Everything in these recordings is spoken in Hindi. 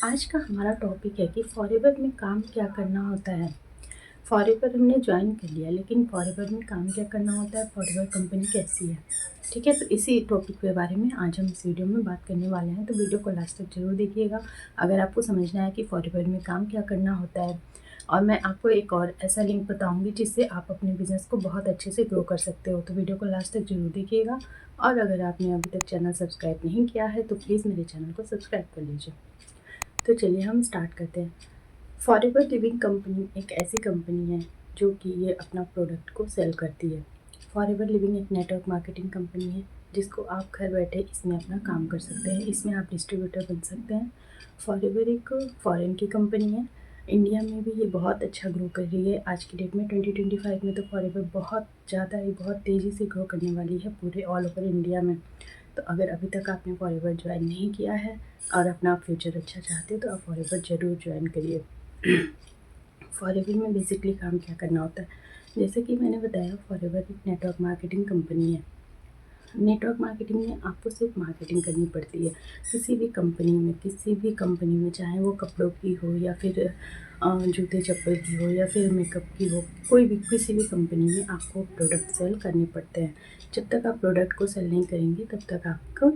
आज का हमारा टॉपिक है कि फॉरेवर में काम क्या करना होता है। फॉरेवर हमने ज्वाइन कर लिया, लेकिन फॉरेवर में काम क्या करना होता है, फॉरेवर कंपनी कैसी है। ठीक है, तो इसी टॉपिक के बारे में आज हम इस वीडियो में बात करने वाले हैं, तो वीडियो को लास्ट तक जरूर देखिएगा अगर आपको समझना है कि फॉरेवर में काम क्या करना होता है। और मैं आपको एक और ऐसा लिंक बताऊंगी जिससे आप अपने बिज़नेस को बहुत अच्छे से ग्रो कर सकते हो, तो वीडियो को लास्ट तक जरूर देखिएगा। और अगर आपने अभी तक चैनल सब्सक्राइब नहीं किया है तो प्लीज़ मेरे चैनल को सब्सक्राइब कर लीजिए। तो चलिए हम स्टार्ट करते हैं। फॉरेवर लिविंग कंपनी एक ऐसी कंपनी है जो कि ये अपना प्रोडक्ट को सेल करती है। फॉरेवर लिविंग एक नेटवर्क मार्केटिंग कंपनी है जिसको आप घर बैठे इसमें अपना काम कर सकते हैं, इसमें आप डिस्ट्रीब्यूटर बन सकते हैं। फॉरेवर एक फॉरेन की कंपनी है, इंडिया में भी ये बहुत अच्छा ग्रो कर रही है। आज की डेट में 2025 में तो फॉरेवर बहुत ज़्यादा ही बहुत तेज़ी से ग्रो करने वाली है पूरे ऑल ओवर इंडिया में। तो अगर अभी तक आपने फॉरेवर ज्वाइन नहीं किया है और अपना फ्यूचर अच्छा चाहते हो तो आप फॉरेवर ज़रूर ज्वाइन करिए। फॉरेवर में बेसिकली काम क्या करना होता है, जैसे कि मैंने बताया फॉरेवर एक नेटवर्क मार्केटिंग कंपनी है। नेटवर्क मार्केटिंग में आपको सिर्फ मार्केटिंग करनी पड़ती है। किसी भी कंपनी में चाहे वो कपड़ों की हो या फिर जूते चप्पल की हो या फिर मेकअप की हो, कोई भी किसी भी कंपनी में आपको प्रोडक्ट सेल करने पड़ते हैं। जब तक आप प्रोडक्ट को सेल नहीं करेंगे तब तक आपका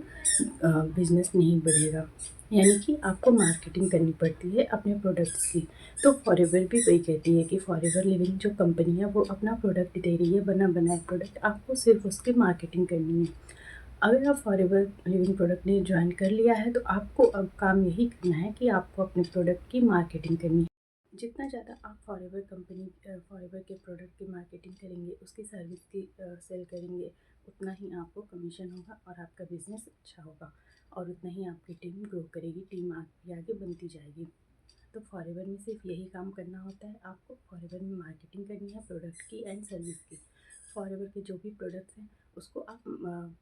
बिजनेस नहीं बढ़ेगा, यानी कि आपको मार्केटिंग करनी पड़ती है अपने प्रोडक्ट्स की। तो फॉरेवर भी वही कहती है कि फॉरेवर लिविंग जो कंपनी है वो अपना प्रोडक्ट दे रही है, बना बनाए प्रोडक्ट, आपको सिर्फ उसकी मार्केटिंग करनी है। अगर आप फॉरेवर लिविंग प्रोडक्ट ने ज्वाइन कर लिया है तो आपको अब काम यही करना है कि आपको अपने प्रोडक्ट की मार्केटिंग करनी है। जितना ज़्यादा आप फॉरेवर के प्रोडक्ट की मार्केटिंग करेंगे, उसकी सर्विस की सेल करेंगे, उतना ही आपको कमीशन होगा और आपका बिजनेस अच्छा होगा और उतना ही आपकी टीम ग्रो करेगी, टीम आगे आगे बनती जाएगी। तो फॉरेवर में सिर्फ यही काम करना होता है, आपको फॉरेवर में मार्केटिंग करनी है प्रोडक्ट की एंड सर्विस की। फॉरेवर के जो भी प्रोडक्ट्स हैं उसको आप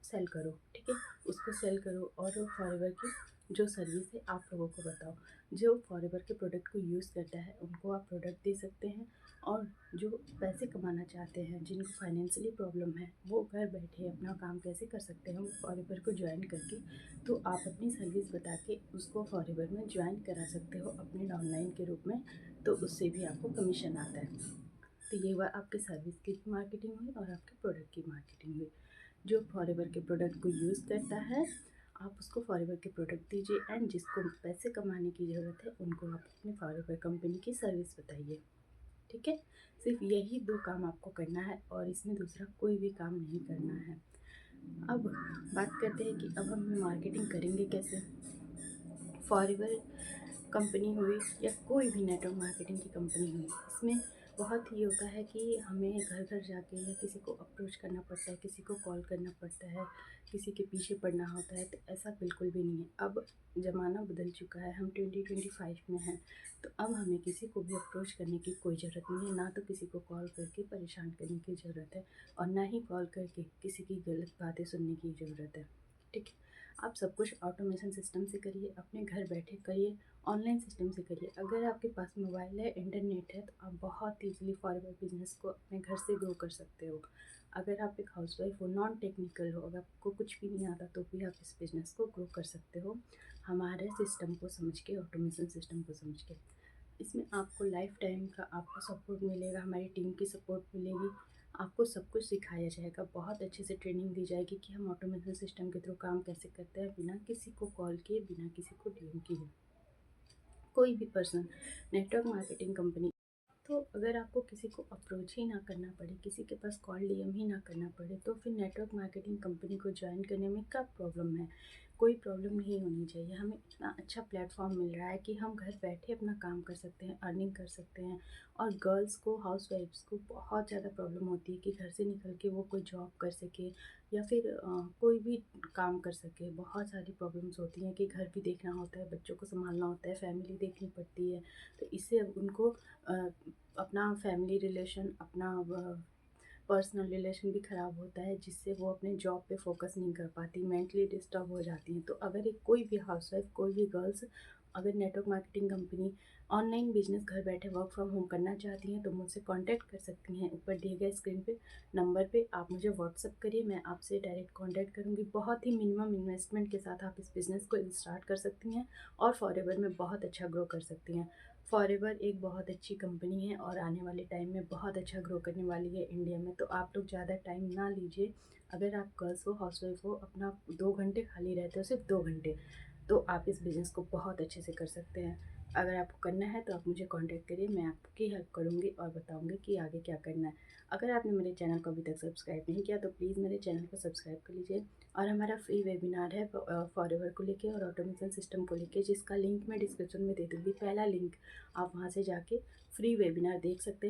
सेल करो, ठीक है, उसको सेल करो। और फॉरेवर की जो सर्विस है आप लोगों को बताओ। जो फॉरेवर के प्रोडक्ट को यूज़ करता है उनको आप प्रोडक्ट दे सकते हैं। और जो पैसे कमाना चाहते हैं, जिनको फाइनेंशियली प्रॉब्लम है, वो घर बैठे अपना काम कैसे कर सकते हैं फॉरेवर को ज्वाइन करके। तो आप अपनी सर्विस बता के उसको फॉरेवर में ज्वाइन करा सकते हो अपने डाउनलाइन के रूप में, तो उससे भी आपको कमीशन आता है। तो ये हुआ आपके सर्विस की मार्केटिंग हुई और आपके प्रोडक्ट की मार्केटिंग हुई। जो फॉरेवर के प्रोडक्ट को यूज़ करता है आप उसको फॉरेवर के प्रोडक्ट दीजिए, एंड जिसको पैसे कमाने की ज़रूरत है उनको आप अपने फॉरेवर कंपनी की सर्विस बताइए। ठीक है, सिर्फ यही दो काम आपको करना है और इसमें दूसरा कोई भी काम नहीं करना है। अब बात करते हैं कि अब हम मार्केटिंग करेंगे कैसे। फॉरेवर कंपनी हुई या कोई भी नेटवर्क मार्केटिंग की कंपनी हुई, इसमें बहुत ही होता है कि हमें घर घर जाके या किसी को अप्रोच करना पड़ता है, किसी को कॉल करना पड़ता है, किसी के पीछे पड़ना होता है। तो ऐसा बिल्कुल भी नहीं है। अब ज़माना बदल चुका है, हम 2025 में हैं। तो अब हमें किसी को भी अप्रोच करने की कोई ज़रूरत नहीं है, ना तो किसी को कॉल करके परेशान करने की ज़रूरत है और ना ही कॉल करके किसी की गलत बातें सुनने की ज़रूरत है। ठीक है, आप सब कुछ ऑटोमेशन सिस्टम से करिए, अपने घर बैठे करिए, ऑनलाइन सिस्टम से करिए। अगर आपके पास मोबाइल है, इंटरनेट है, तो आप बहुत ईज़िली फॉरवर्ड बिजनेस को अपने घर से ग्रो कर सकते हो। अगर आप एक हाउसवाइफ हो, नॉन टेक्निकल हो, अगर आपको कुछ भी नहीं आता तो भी आप इस बिज़नेस को ग्रो कर सकते हो हमारे सिस्टम को समझ के, ऑटोमेशन सिस्टम को समझ के। इसमें आपको लाइफ टाइम का आपको सपोर्ट मिलेगा, हमारी टीम की सपोर्ट मिलेगी। आपको सब कुछ सिखाया जाएगा, बहुत अच्छे से ट्रेनिंग दी जाएगी कि हम ऑटोमेशन सिस्टम के थ्रू काम कैसे करते हैं, बिना किसी को कॉल किए, बिना किसी को डीएम किए। कोई भी पर्सन नेटवर्क मार्केटिंग कंपनी, तो अगर आपको किसी को अप्रोच ही ना करना पड़े, किसी के पास कॉल डीएम ही ना करना पड़े, तो फिर नेटवर्क मार्केटिंग कंपनी को ज्वाइन करने में क्या प्रॉब्लम है। कोई प्रॉब्लम नहीं होनी चाहिए। हमें इतना अच्छा प्लेटफॉर्म मिल रहा है कि हम घर बैठे अपना काम कर सकते हैं, अर्निंग कर सकते हैं। और गर्ल्स को, हाउसवाइफ्स को बहुत ज़्यादा प्रॉब्लम होती है कि घर से निकल के वो कोई जॉब कर सके या फिर कोई भी काम कर सके। बहुत सारी प्रॉब्लम्स होती हैं कि घर भी देखना होता है, बच्चों को संभालना होता है, फैमिली देखनी पड़ती है। तो इससे अब उनको अपना फैमिली रिलेशन, अपना पर्सनल रिलेशन भी ख़राब होता है, जिससे वो अपने जॉब पे फोकस नहीं कर पाती, मेंटली डिस्टर्ब हो जाती हैं। तो अगर एक कोई भी हाउसवाइफ, कोई भी गर्ल्स अगर network marketing company online business घर बैठे वर्क फ्रॉम होम करना चाहती हैं तो मुझसे कांटेक्ट कर सकती हैं। ऊपर दिए गए स्क्रीन पे नंबर पे आप मुझे व्हाट्सअप करिए, मैं आपसे डायरेक्ट कांटेक्ट करूँगी। बहुत ही मिनिमम इन्वेस्टमेंट के साथ आप इस बिज़नेस को स्टार्ट कर सकती हैं और फॉरएवर में बहुत अच्छा ग्रो कर सकती हैं। फॉरएवर एक बहुत अच्छी कंपनी है और आने वाले टाइम में बहुत अच्छा ग्रो करने वाली है इंडिया में। तो आप लोग ज़्यादा टाइम ना लीजिए। अगर आप गर्ल्स हो, हाउसवाइफ हो, अपना 2 घंटे खाली रहते हो, सिर्फ 2 घंटे, तो आप इस बिज़नेस को बहुत अच्छे से कर सकते हैं। अगर आपको करना है तो आप मुझे कांटेक्ट करिए, मैं आपकी हेल्प करूँगी और बताऊँगी कि आगे क्या करना है। अगर आपने मेरे चैनल को अभी तक सब्सक्राइब नहीं किया तो प्लीज़ मेरे चैनल को सब्सक्राइब कर लीजिए। और हमारा फ्री वेबिनार है फॉरएवर को लेके और ऑटोमेशन सिस्टम को लेके, जिसका लिंक मैं डिस्क्रिप्शन में दे दूँगी। पहला लिंक, आप वहाँ से जाके फ्री वेबिनार देख सकते हैं।